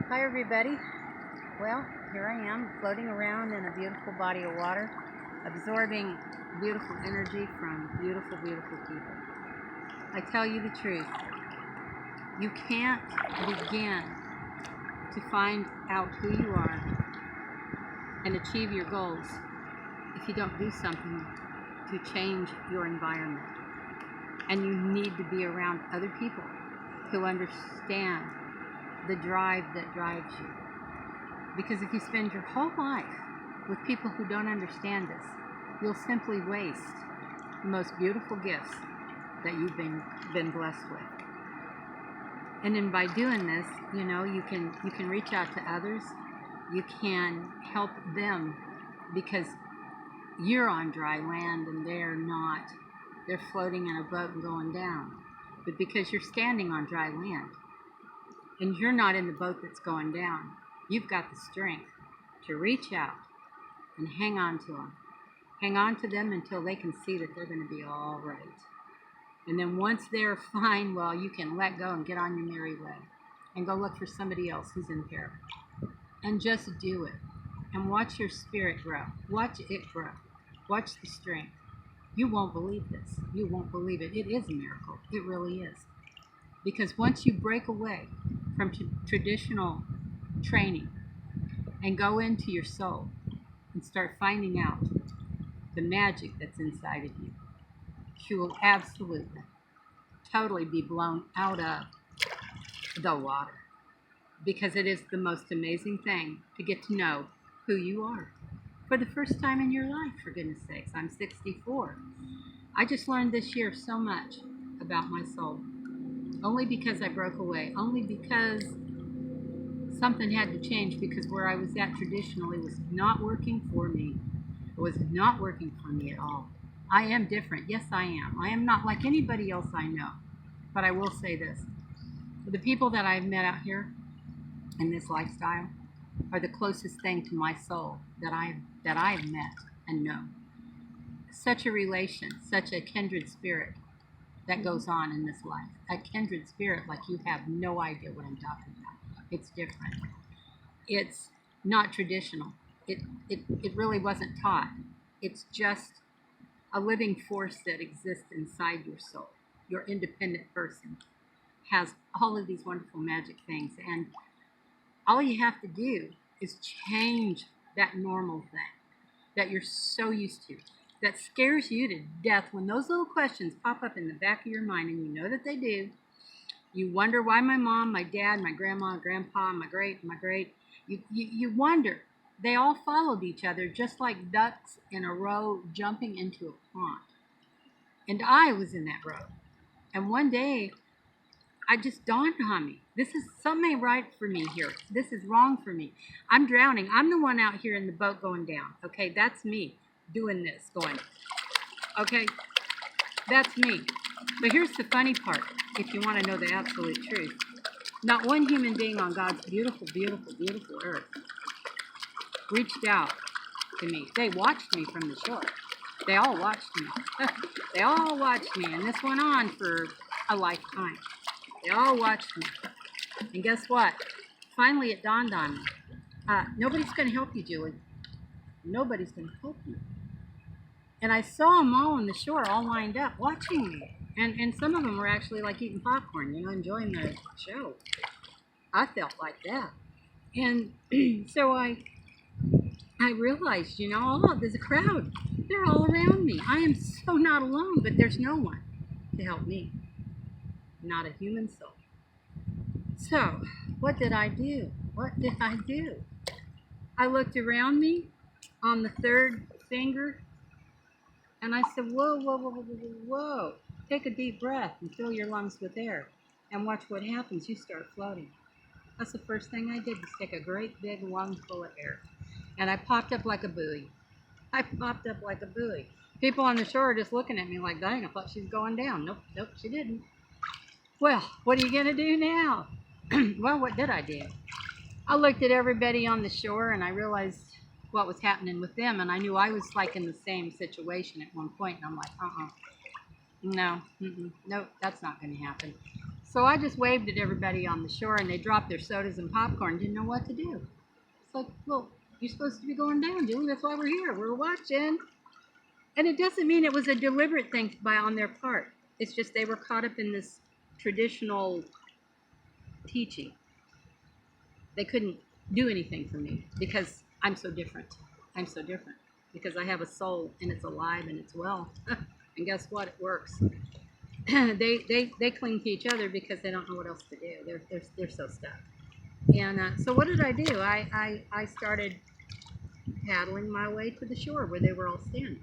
Hi everybody. Well, here I am floating around in a beautiful body of water, absorbing beautiful energy from beautiful, beautiful people. I tell you the truth, you can't begin to find out who you are and achieve your goals if you don't do something to change your environment. And you need to be around other people who understand the drive that drives you. Because if you spend your whole life with people who don't understand this, you'll simply waste the most beautiful gifts that you've been blessed with. And then by doing this, you can reach out to others. You can help them because you're on dry land and they're not. They're floating in a boat and going down. But because you're standing on dry land and you're not in the boat that's going down, you've got the strength to reach out and hang on to them. Hang on to them until they can see that they're going to be all right. And then once they're fine, well, you can let go and get on your merry way and go look for somebody else who's in peril. And just do it. And watch your spirit grow. Watch it grow. Watch the strength. You won't believe this. You won't believe it. It is a miracle. It really is. Because once you break away from traditional training and go into your soul and start finding out the magic that's inside of you, you will absolutely, totally be blown out of the water. Because it is the most amazing thing to get to know who you are for the first time in your life, for goodness sakes. I'm 64. I just learned this year so much about my soul. Only because I broke away. Only because something had to change, because where I was at traditionally was not working for me. It was not working for me at all. I am different. Yes, I am. I am not like anybody else I know. But I will say this. The people that I've met out here in this lifestyle are the closest thing to my soul that I've met and know. Such a relation, such a kindred spirit that goes on in this life. A kindred spirit like you have no idea what I'm talking about. It's different. It's not traditional. It really wasn't taught. It's just a living force that exists inside your soul. Your independent person has all of these wonderful magic things, and all you have to do is change that normal thing that you're so used to, that scares you to death. When those little questions pop up in the back of your mind, and you know that they do, you wonder why my mom, my dad, my grandma, grandpa, my great, you wonder. They all followed each other just like ducks in a row jumping into a pond. And I was in that row. And one day, I just dawned on me. This is something ain't right for me here. This is wrong for me. I'm drowning. I'm the one out here in the boat going down. Okay, that's me doing this, going. Okay, that's me. But here's the funny part, if you want to know the absolute truth. Not one human being on God's beautiful, beautiful, beautiful earth reached out to me. They watched me from the shore. They all watched me. They all watched me, and this went on for a lifetime. They all watched me. And guess what? Finally, it dawned on me. Nobody's going to help you, Julie. Nobody's going to help you. And I saw them all on the shore, all lined up, watching me. And some of them were actually like eating popcorn, enjoying the show. I felt like that. And so I realized, oh, there's a crowd. They're all around me. I am so not alone, but there's no one to help me. Not a human soul. So, what did I do? What did I do? I looked around me on the third finger, and I said, whoa, whoa, whoa, whoa, whoa, whoa. Take a deep breath and fill your lungs with air, and watch what happens. You start floating. That's the first thing I did, was take a great big lung full of air. And I popped up like a buoy. I popped up like a buoy. People on the shore are just looking at me like, dang, I thought she was going down. Nope, she didn't. Well, what are you going to do now? Well, what did I do? I looked at everybody on the shore, and I realized what was happening with them, and I knew I was like in the same situation at one point, and I'm like, no, nope, that's not going to happen. So I just waved at everybody on the shore, and they dropped their sodas and popcorn, didn't know what to do. It's like, well, you're supposed to be going down, Julie. That's why we're here. We're watching. And it doesn't mean it was a deliberate thing on their part. It's just they were caught up in this traditional teaching. They couldn't do anything for me because I'm so different. I'm so different because I have a soul and it's alive and it's well. And guess what? It works. They cling to each other because they don't know what else to do. They're so stuck. And so what did I do? I started paddling my way to the shore where they were all standing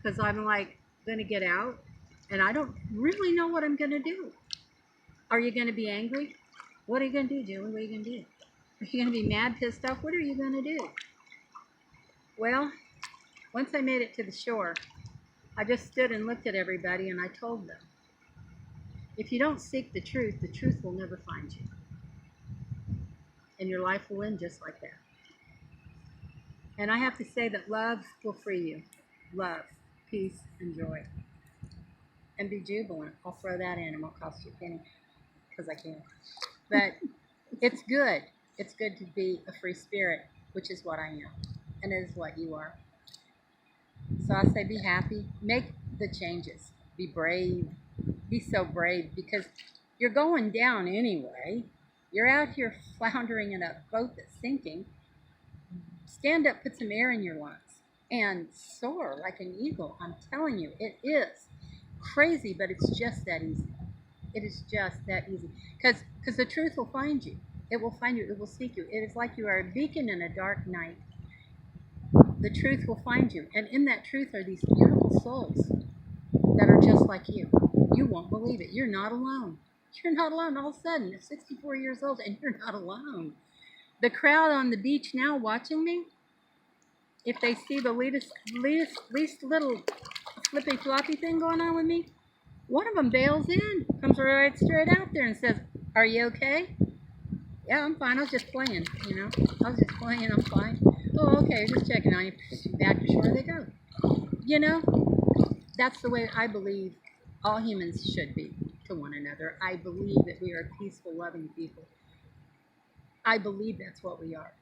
because I'm like going to get out and I don't really know what I'm going to do. Are you going to be angry? What are you going to do, Julie? What are you going to do? Are you going to be mad, pissed off? What are you going to do? Well, once I made it to the shore, I just stood and looked at everybody and I told them, if you don't seek the truth will never find you. And your life will end just like that. And I have to say that love will free you. Love, peace, and joy. And be jubilant. I'll throw that in. It won't cost you a penny because I can. But it's good. It's good to be a free spirit, which is what I am. And it is what you are. So I say be happy. Make the changes. Be brave. Be so brave because you're going down anyway. You're out here floundering in a boat that's sinking. Stand up, put some air in your lungs, and soar like an eagle. I'm telling you, it is crazy, but it's just that easy. It is just that easy. Because the truth will find you. It will find you. It will seek you. It is like you are a beacon in a dark night. The truth will find you. And in that truth are these beautiful souls that are just like you. You won't believe it. You're not alone. You're not alone. All of a sudden, you're 64 years old, and you're not alone. The crowd on the beach now watching me, if they see the least little flippy floppy thing going on with me, one of them bails in, comes right straight out there and says, "Are you okay?" "Yeah, I'm fine. I was just playing, I was just playing. I'm fine." "Oh, okay. Just checking on you." Back to shore they go. That's the way I believe all humans should be to one another. I believe that we are peaceful, loving people. I believe that's what we are.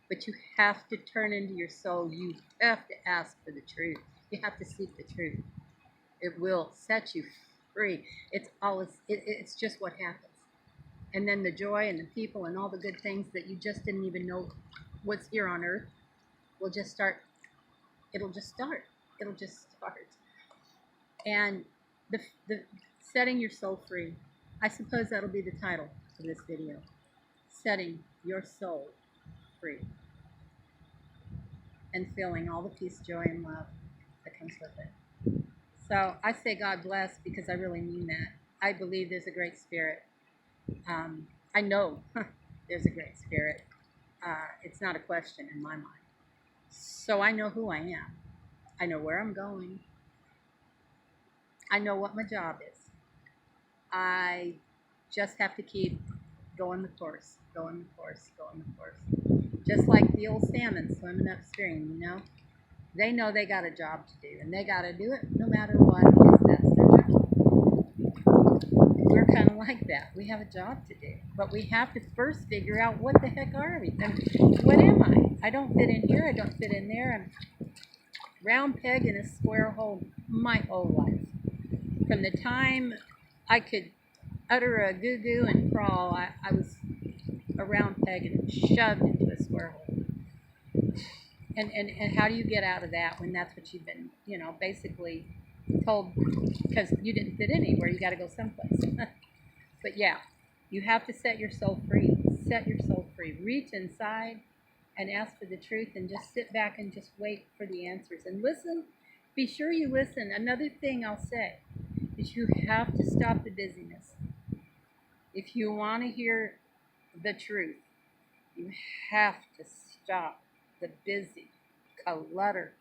But you have to turn into your soul. You have to ask for the truth. You have to seek the truth. It will set you free. It's just what happens. And then the joy and the people and all the good things that you just didn't even know was here on earth will just start. It'll just start. It'll just start. And the setting your soul free. I suppose that'll be the title of this video. Setting your soul free. And feeling all the peace, joy, and love that comes with it. So I say God bless because I really mean that. I believe there's a great spirit. I know there's a great spirit. It's not a question in my mind. So I know who I am. I know where I'm going. I know what my job is. I just have to keep going the course, going the course, going the course. Just like the old salmon swimming upstream, They know they got a job to do, and they got to do it no matter what, because that's their job. We're kind of like that. We have a job to do, but we have to first figure out what the heck are we? And what am I? I don't fit in here. I don't fit in there. I'm a round peg in a square hole my whole life. From the time I could utter a goo-goo and crawl, I was a round peg and shoved into a square hole. And how do you get out of that when that's what you've been, basically told because you didn't fit anywhere, you got to go someplace. But yeah, you have to set your soul free. Set your soul free. Reach inside and ask for the truth and just sit back and just wait for the answers. And listen, be sure you listen. Another thing I'll say is you have to stop the busyness. If you want to hear the truth, you have to stop the busy clutter,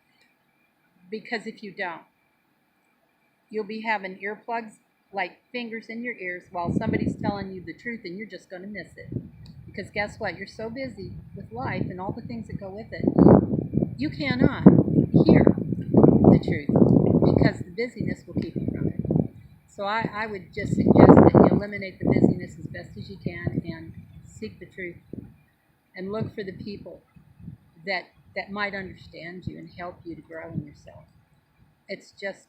because if you don't, you'll be having earplugs like fingers in your ears while somebody's telling you the truth, and you're just going to miss it. Because guess what? You're so busy with life and all the things that go with it, you cannot hear the truth because the busyness will keep you from it. So I would just suggest that eliminate the busyness as best as you can and seek the truth and look for the people that might understand you and help you to grow in yourself. It's just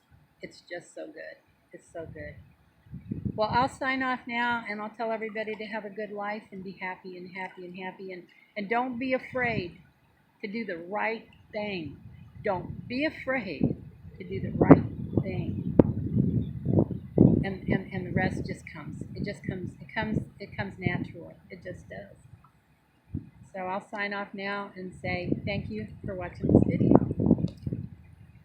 so good. It's so good. Well, I'll sign off now, and I'll tell everybody to have a good life and be happy and happy and happy, and don't be afraid to do the right thing. Don't be afraid to do the right thing. And the rest just comes. It comes naturally. It just does. So I'll sign off now and say thank you for watching this video.